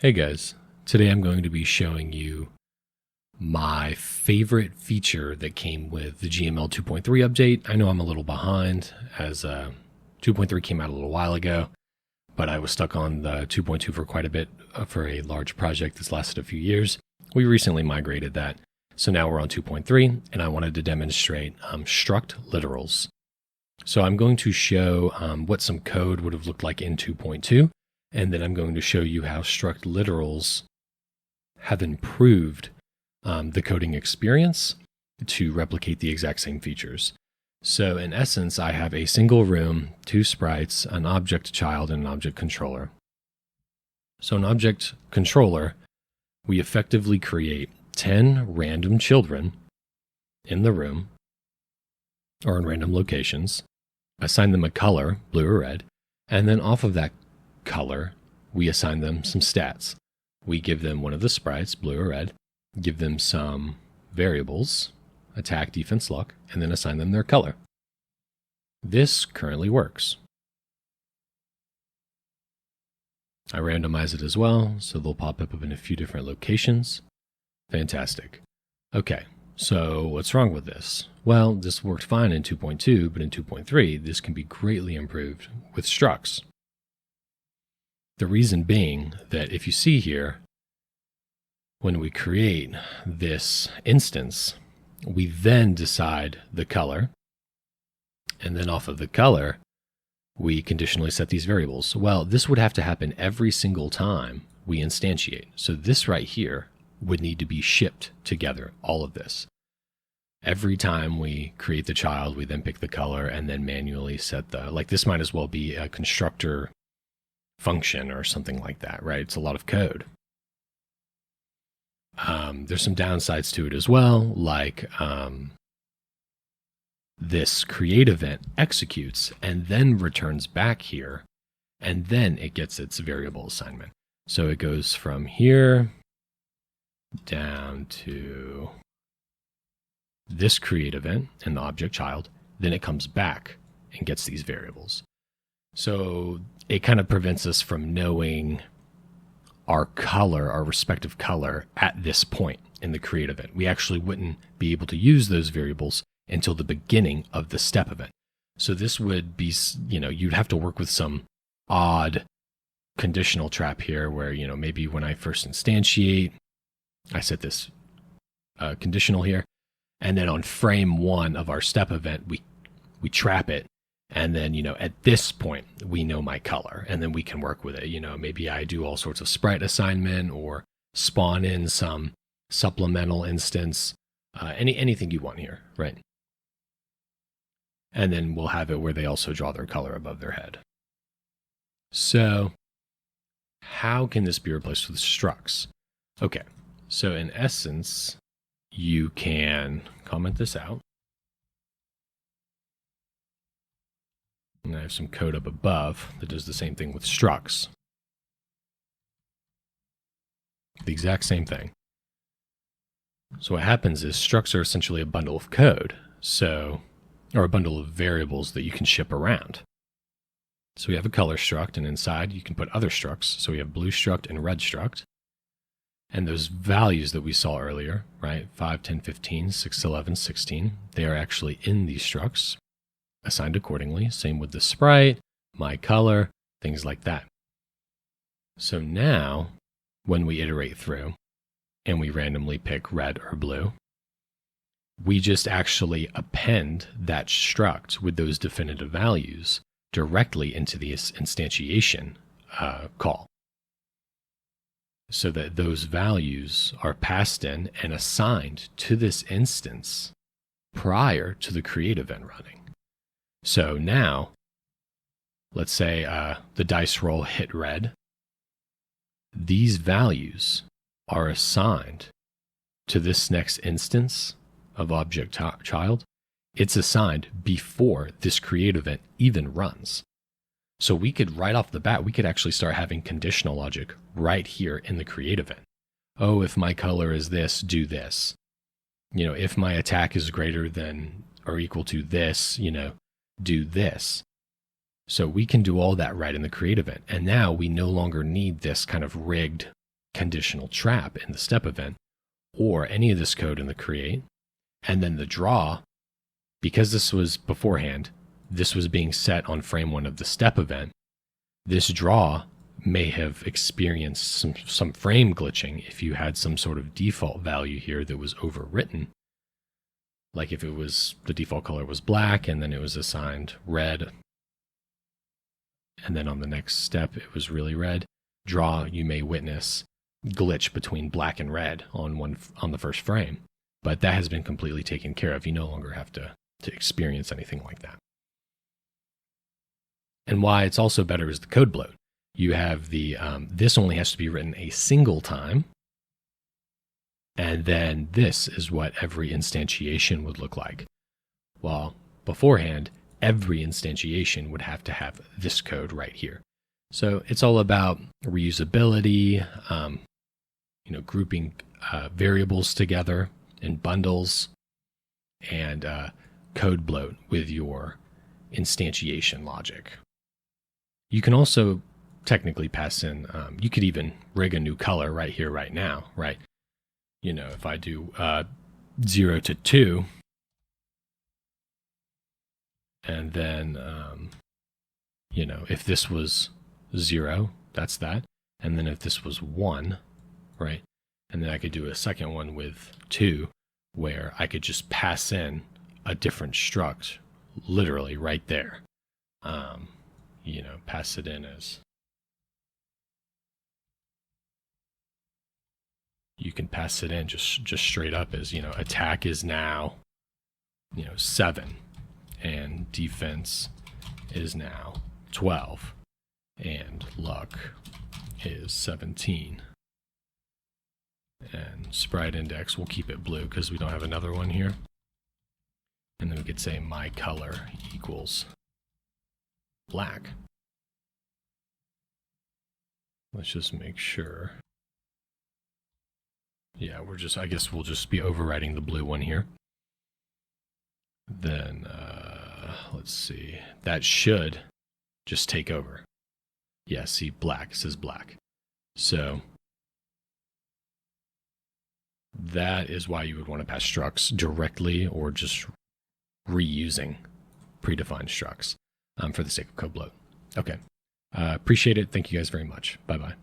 Hey guys, today I'm going to be showing you my favorite feature that came with the GML 2.3 update. I know I'm a little behind as 2.3 came out a little while ago, but I was stuck on the 2.2 for quite a bit for a large project that's lasted a few years. We recently migrated that, so now we're on 2.3 and I wanted to demonstrate struct literals. So I'm going to show what some code would have looked like in 2.2. And then I'm going to show you how struct literals have improved the coding experience to replicate the exact same features. So in essence, I have a single room, two sprites, an object child, and an object controller. So an object controller, we effectively create 10 random children in the room or in random locations, assign them a color, blue or red, and then off of that color, we assign them some stats. We give them one of the sprites, blue or red, give them some variables, attack, defense, luck, and then assign them their color. This currently works. I randomize it as well, so they'll pop up in a few different locations. Fantastic. Okay, so what's wrong with this? Well, this worked fine in 2.2, but in 2.3, this can be greatly improved with structs. The reason being that if you see here, when we create this instance, we then decide the color, and then off of the color, we conditionally set these variables. Well, this would have to happen every single time we instantiate. So this right here would need to be shipped together, all of this. Every time we create the child, we then pick the color and then manually set like this might as well be a constructor function or something like that, right? It's a lot of code. There's some downsides to it as well, like this create event executes and then returns back here, and then it gets its variable assignment. So it goes from here down to this create event in the object child, then it comes back and gets these variables. So it kind of prevents us from knowing our color, our respective color at this point in the create event. We actually wouldn't be able to use those variables until the beginning of the step event. So this would be, you'd have to work with some odd conditional trap here where, maybe when I first instantiate, I set this conditional here, and then on frame 1 of our step event, we trap it. And then, at this point, we know my color, and then we can work with it. Maybe I do all sorts of sprite assignment or spawn in some supplemental instance, anything you want here, right? And then we'll have it where they also draw their color above their head. So how can this be replaced with structs? Okay, so in essence, you can comment this out. And I have some code up above that does the same thing with structs. The exact same thing. So what happens is structs are essentially a bundle of code, or a bundle of variables that you can ship around. So we have a color struct, and inside you can put other structs. So we have blue struct and red struct. And those values that we saw earlier, right, 5, 10, 15, 6, 11, 16, they are actually in these structs, assigned accordingly. Same with the sprite, my color, things like that. So now, when we iterate through and we randomly pick red or blue, we just actually append that struct with those definitive values directly into the instantiation call. So that those values are passed in and assigned to this instance prior to the create event running. So now, let's say the dice roll hit red. These values are assigned to this next instance of object child. It's assigned before this create event even runs. So we could, right off the bat, we could actually start having conditional logic right here in the create event. Oh, if my color is this, do this. If my attack is greater than or equal to this, do this. So we can do all that right in the create event. And now we no longer need this kind of rigged conditional trap in the step event, or any of this code in the create, and then the draw, because this was beforehand, this was being set on frame 1 of the step event, this draw may have experienced some frame glitching if you had some sort of default value here that was overwritten. Like if it was, the default color was black and then it was assigned red, and then on the next step it was really red. Draw, you may witness glitch between black and red on the first frame, but that has been completely taken care of. You no longer have to experience anything like that. And why it's also better is the code bloat. You have the, this only has to be written a single time. And then this is what every instantiation would look like. While beforehand, every instantiation would have to have this code right here. So it's all about reusability, grouping variables together in bundles, and code bloat with your instantiation logic. You can also technically pass in, you could even rig a new color right here, right now, right? If I do 0 to 2, and then, if this was 0, that's that. And then if this was 1, right? And then I could do a second one with 2, where I could just pass in a different struct, literally right there. Pass it in as, you can pass it in just straight up as, attack is now, 7, and defense is now 12, and luck is 17. And sprite index, we'll keep it blue because we don't have another one here. And then we could say my color equals black. Let's just make sure. Yeah, I guess we'll just be overriding the blue one here. Then, let's see. That should just take over. Yeah, see, black, it says black. So that is why you would want to pass structs directly or just reusing predefined structs for the sake of code bloat. Okay. Appreciate it. Thank you guys very much. Bye-bye.